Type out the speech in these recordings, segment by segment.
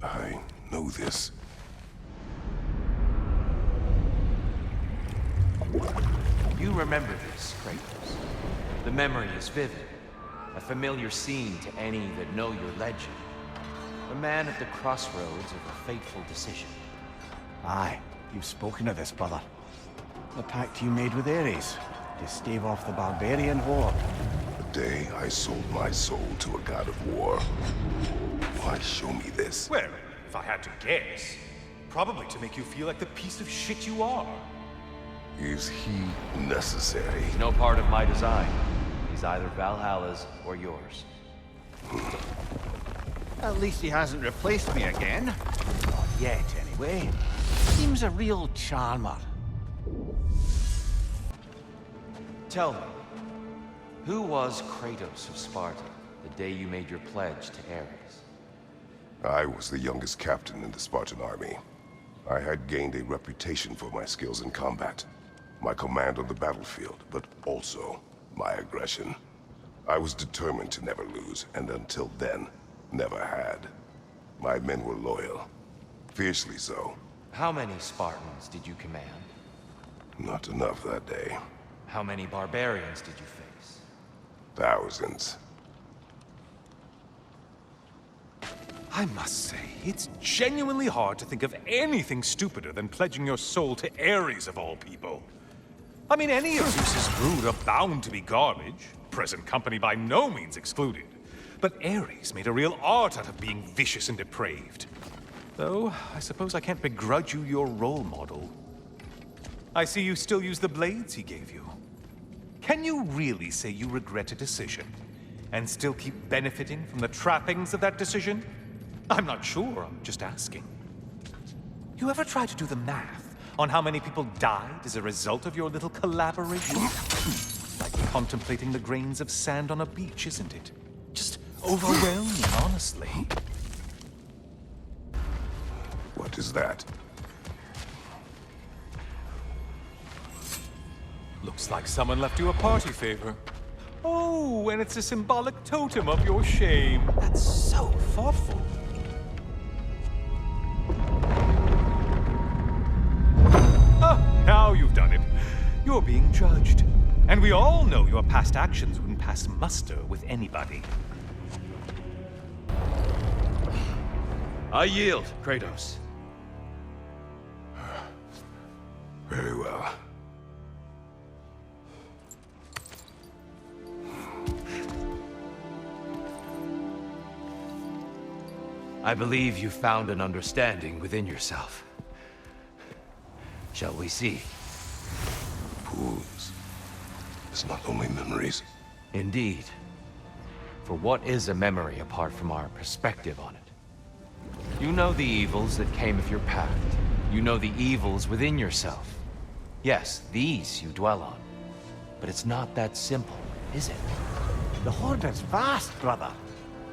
I know this. You remember this, Kratos. The memory is vivid. A familiar scene to any that know your legend. A man at the crossroads of a fateful decision. Aye, you've spoken of this, brother. The pact you made with Ares to stave off the barbarian horde. The day I sold my soul to a god of war. Why show me this? Well, if I had to guess, probably to make you feel like the piece of shit you are. Is he necessary? He's no part of my design. He's either Valhalla's or yours. At least he hasn't replaced me again. Not yet, anyway. Seems a real charmer. Tell me, who was Kratos of Sparta the day you made your pledge to Ares? I was the youngest captain in the Spartan army. I had gained a reputation for my skills in combat, my command on the battlefield, but also my aggression. I was determined to never lose, and until then, never had. My men were loyal, fiercely so. How many Spartans did you command? Not enough that day. How many barbarians did you face? Thousands. I must say, it's genuinely hard to think of anything stupider than pledging your soul to Ares of all people. I mean, any of Zeus's brood are bound to be garbage, present company by no means excluded. But Ares made a real art out of being vicious and depraved. Though, I suppose I can't begrudge you your role model. I see you still use the blades he gave you. Can you really say you regret a decision, and still keep benefiting from the trappings of that decision? I'm not sure, I'm just asking. You ever try to do the math on how many people died as a result of your little collaboration? Like contemplating the grains of sand on a beach, isn't it? Just overwhelming, honestly. What is that? Looks like someone left you a party favor. Oh, and it's a symbolic totem of your shame. That's so thoughtful. Ah, now you've done it. You're being judged. And we all know your past actions wouldn't pass muster with anybody. I yield, Kratos. Very well. I believe you found an understanding within yourself. Shall we see? Pools. It's not only memories. Indeed. For what is a memory apart from our perspective on it? You know the evils that came of your pact. You know the evils within yourself. Yes, these you dwell on. But it's not that simple, is it? The horde is vast, brother.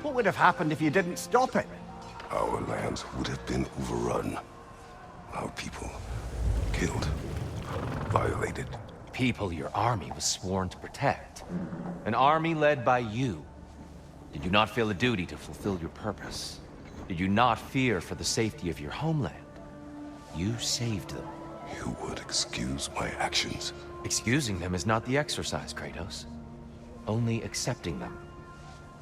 What would have happened if you didn't stop it? Our lands would have been overrun. Our people killed, violated. People your army was sworn to protect. An army led by you. Did you not feel a duty to fulfill your purpose? Did you not fear for the safety of your homeland? You saved them. You would excuse my actions. Excusing them is not the exercise, Kratos. Only accepting them.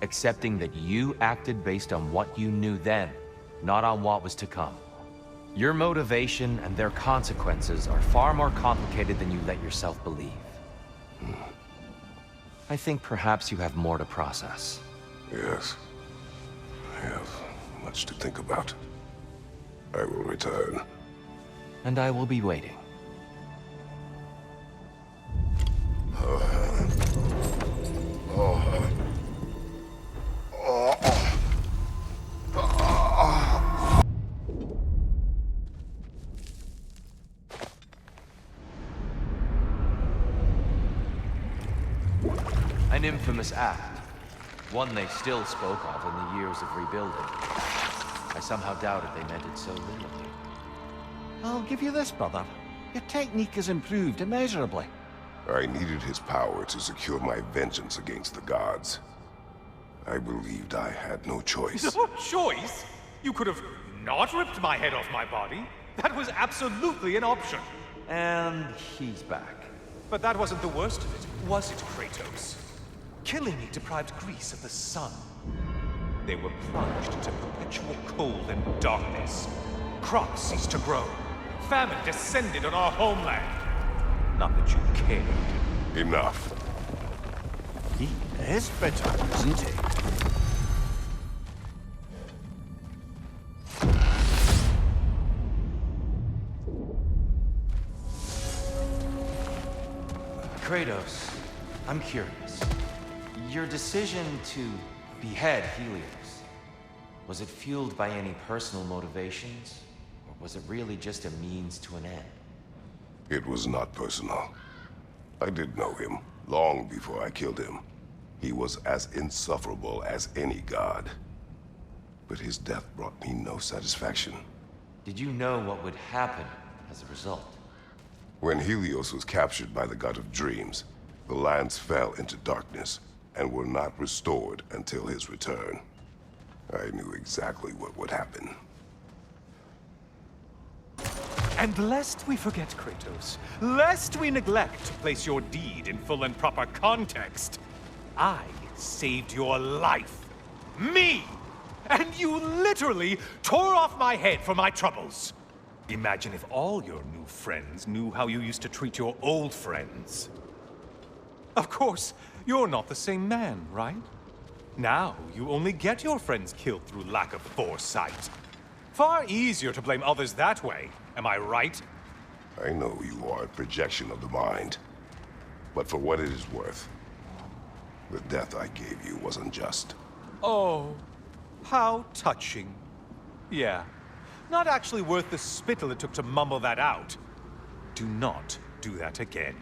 Accepting that you acted based on what you knew then, not on what was to come. Your motivation and their consequences are far more complicated than you let yourself believe. I think perhaps you have more to process. Yes. I have much to think about. I will return. And I will be waiting. An infamous act. One they still spoke of in the years of rebuilding. I somehow doubted they meant it so literally. I'll give you this, brother. Your technique has improved immeasurably. I needed his power to secure my vengeance against the gods. I believed I had no choice. No choice? You could have not ripped my head off my body. That was absolutely an option. And he's back. But that wasn't the worst of it, was it, Kratos? Killing me deprived Greece of the sun. They were plunged into perpetual cold and darkness. Crops ceased to grow. Famine descended on our homeland. Not that you cared. Enough. He is bitter, isn't he? Kratos, I'm curious. Your decision to behead Helios, was it fueled by any personal motivations? Or was it really just a means to an end? It was not personal. I did know him, long before I killed him. He was as insufferable as any god. But his death brought me no satisfaction. Did you know what would happen as a result? When Helios was captured by the god of dreams, the lands fell into darkness and were not restored until his return. I knew exactly what would happen. And lest we forget, Kratos, lest we neglect to place your deed in full and proper context, I saved your life. Me! And you literally tore off my head for my troubles. Imagine if all your new friends knew how you used to treat your old friends. Of course, you're not the same man, right? Now, you only get your friends killed through lack of foresight. Far easier to blame others that way, am I right? I know you are a projection of the mind. But for what it is worth, the death I gave you was unjust. Oh, how touching. Yeah, not actually worth the spittle it took to mumble that out. Do not do that again.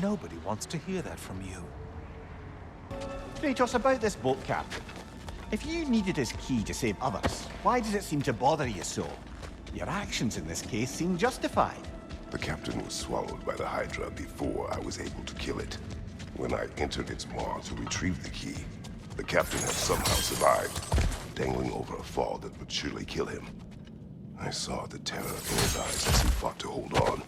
Nobody wants to hear that from you. Kratos, about this boat captain. If you needed his key to save others, why does it seem to bother you so? Your actions in this case seem justified. The captain was swallowed by the Hydra before I was able to kill it. When I entered its maw to retrieve the key, the captain had somehow survived, dangling over a fall that would surely kill him. I saw the terror in his eyes as he fought to hold on.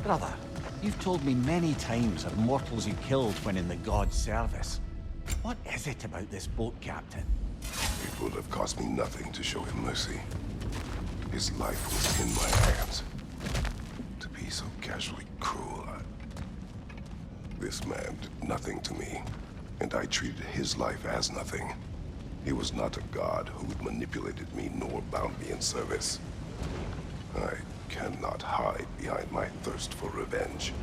Brother, you've told me many times of mortals you killed when in the god's service. What is it about this boat captain? It would have cost me nothing to show him mercy. His life was in my hands. To be so casually cruel, This man did nothing to me, and I treated his life as nothing. He was not a god who had manipulated me nor bound me in service. I cannot hide behind my thirst for revenge.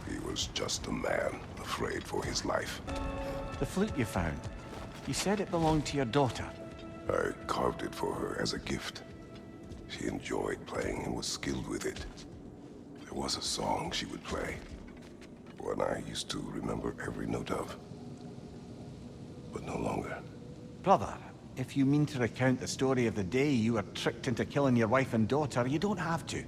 He was just a man afraid for his life. The flute you found. You said it belonged to your daughter. I carved it for her as a gift. She enjoyed playing and was skilled with it. There was a song she would play, one I used to remember every note of. But no longer. Brother, if you mean to recount the story of the day you were tricked into killing your wife and daughter, you don't have to.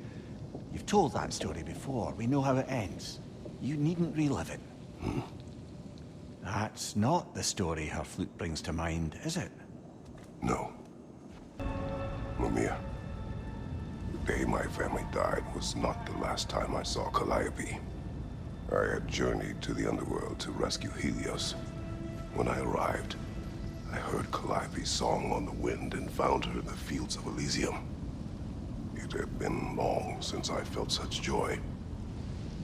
You've told that story before. We know how it ends. You needn't relive it. That's not the story her flute brings to mind, is it? No. Mimir, the day my family died was not the last time I saw Calliope. I had journeyed to the underworld to rescue Helios. When I arrived, I heard Calliope's song on the wind and found her in the fields of Elysium. It had been long since I felt such joy.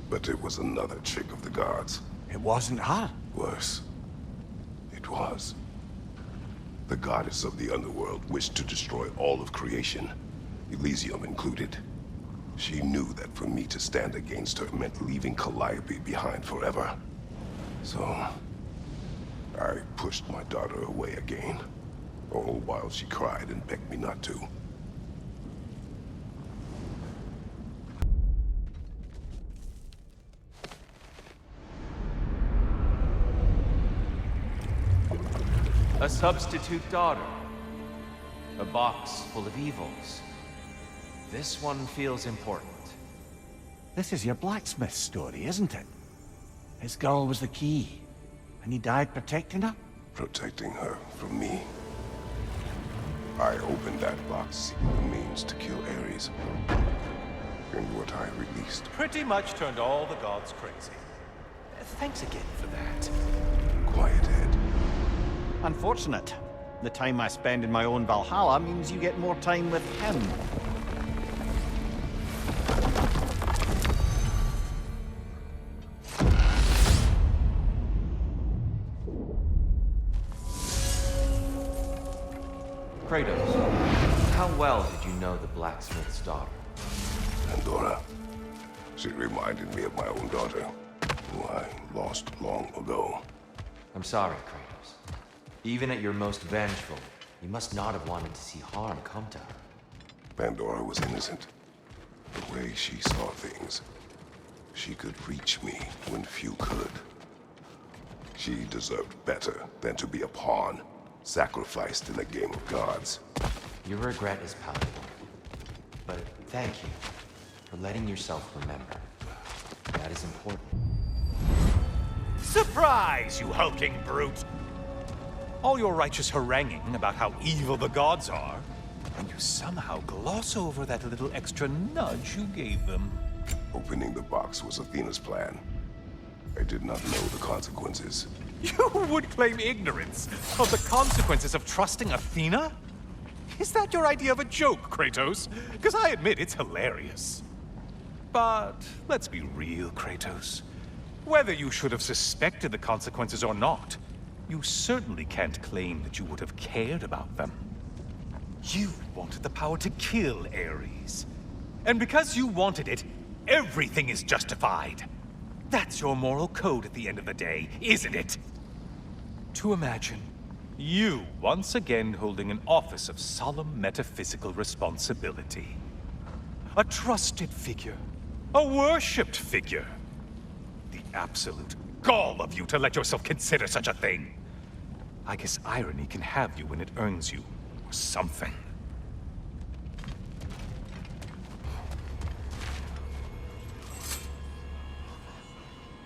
But it was another trick of the gods. It wasn't her. Worse. It was. The goddess of the underworld wished to destroy all of creation, Elysium included. She knew that for me to stand against her meant leaving Calliope behind forever. So, I pushed my daughter away again, all while she cried and begged me not to. A substitute daughter. A box full of evils. This one feels important. This is your blacksmith's story, isn't it? His girl was the key, and he died protecting her? Protecting her from me. I opened that box seeking the means to kill Ares. And what I released. Pretty much turned all the gods crazy. Thanks again for that. Quiet head. Unfortunate. The time I spend in my own Valhalla means you get more time with him. Kratos, how well did you know the blacksmith's daughter? Pandora. She reminded me of my own daughter, who I lost long ago. I'm sorry, Kratos. Even at your most vengeful, you must not have wanted to see harm come to her. Pandora was innocent. The way she saw things, she could reach me when few could. She deserved better than to be a pawn, sacrificed in a game of gods. Your regret is palatable. But thank you for letting yourself remember. That is important. Surprise, you hulking brute! All your righteous haranguing about how evil the gods are, and you somehow gloss over that little extra nudge you gave them. Opening the box was Athena's plan. I did not know the consequences. You would claim ignorance of the consequences of trusting Athena? Is that your idea of a joke, Kratos? Because I admit it's hilarious. But let's be real, Kratos. Whether you should have suspected the consequences or not, you certainly can't claim that you would have cared about them. You wanted the power to kill Ares. And because you wanted it, everything is justified. That's your moral code at the end of the day, isn't it? To imagine you once again holding an office of solemn metaphysical responsibility. A trusted figure. A worshipped figure. The absolute gall of you to let yourself consider such a thing. I guess irony can have you when it earns you, or something.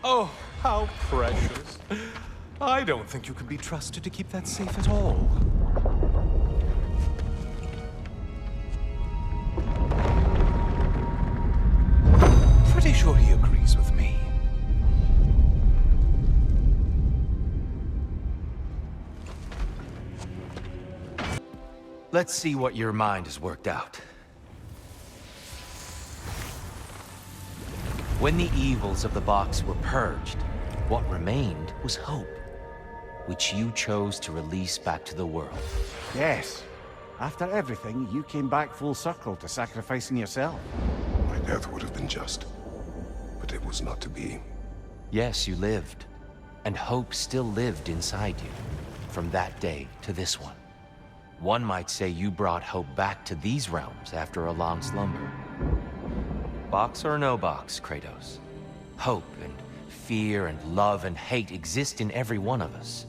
Oh, how precious. I don't think you can be trusted to keep that safe at all. Pretty sure he agrees with me. Let's see what your mind has worked out. When the evils of the box were purged, what remained was hope, which you chose to release back to the world. Yes. After everything, you came back full circle to sacrificing yourself. My death would have been just, but it was not to be. Yes, you lived, and hope still lived inside you, from that day to this one. One might say you brought hope back to these realms after a long slumber. Box or no box, Kratos. Hope and fear and love and hate exist in every one of us.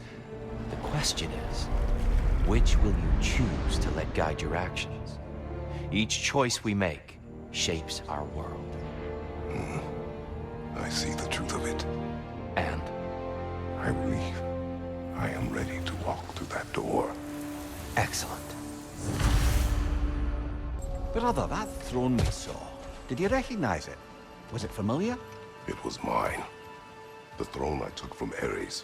The question is, which will you choose to let guide your actions? Each choice we make shapes our world. I see the truth of it. And I believe I am ready to walk through that door. excellent. Brother, that throne we saw, did you recognize it? Was it familiar? It was mine. The throne I took from Ares.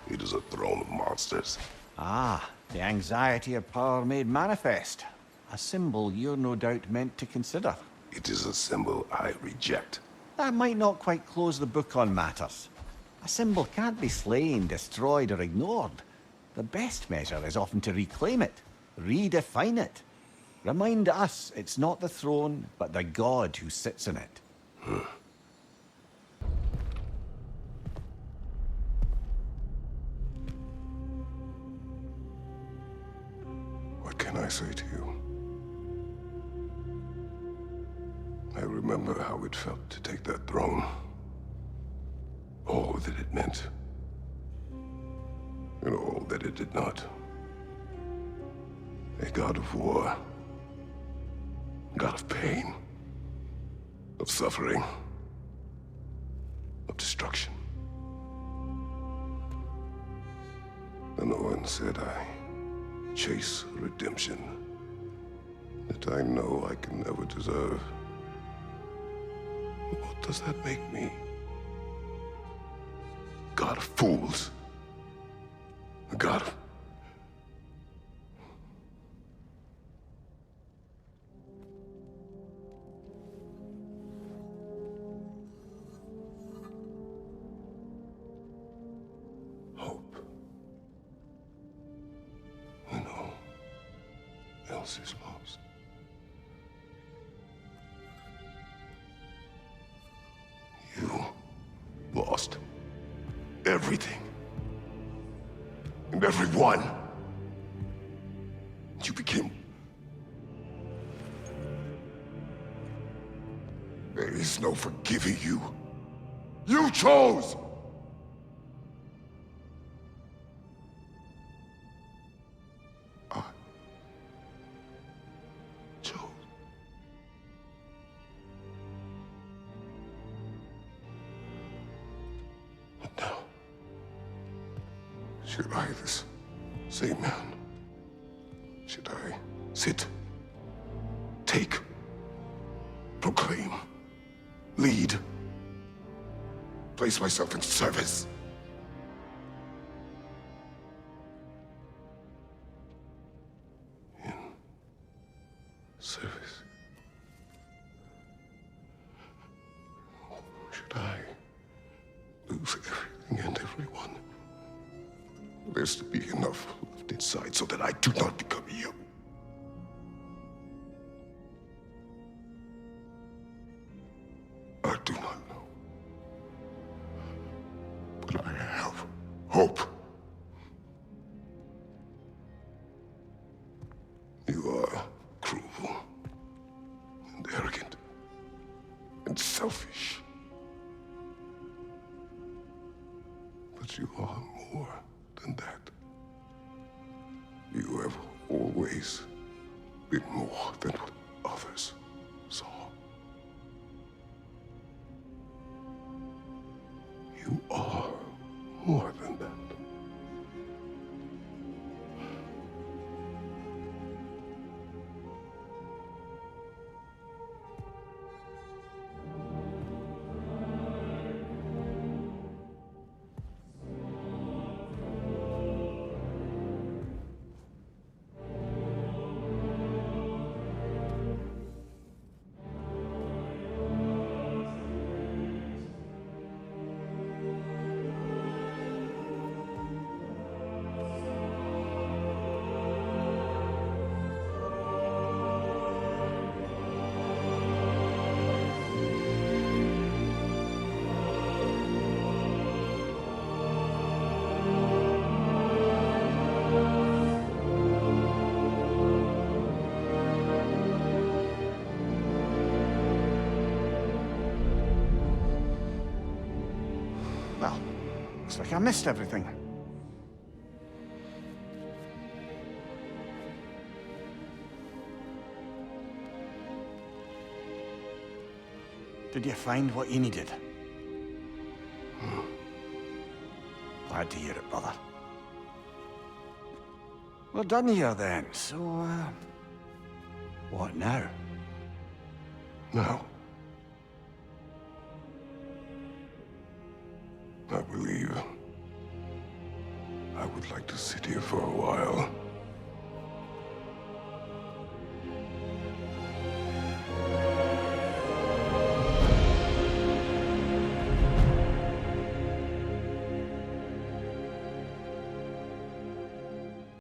It is a throne of monsters. Ah, the anxiety of power made manifest. A symbol you're no doubt meant to consider. It is a symbol I reject. That might not quite close the book on matters. A symbol can't be slain, destroyed, or ignored. The best measure is often to reclaim it, redefine it. Remind us it's not the throne, but the god who sits in it. What can I say to you? I remember how it felt to take that throne. All that it meant. And all that it did not. A god of war. God of pain. Of suffering. Of destruction. And the one said I chase redemption that I know I can never deserve. What does that make me? God of fools. A god of... hope. When all else is lost. You lost everything. And everyone. You became... There is no forgiving you. You chose! I chose. But now, should I, this same man, should I sit, take, proclaim, lead, place myself in service? In service? Should I lose everything and everyone? There's to be enough left inside so that I do not become you. I do not know. But I have hope. You are cruel and arrogant and selfish. But you are more than that. You have always been more than what others saw. You are more than that. Well, looks like I missed everything. Did you find what you needed? Glad to hear it, brother. We're done here then, so, what now? Now, I believe I would like to sit here for a while.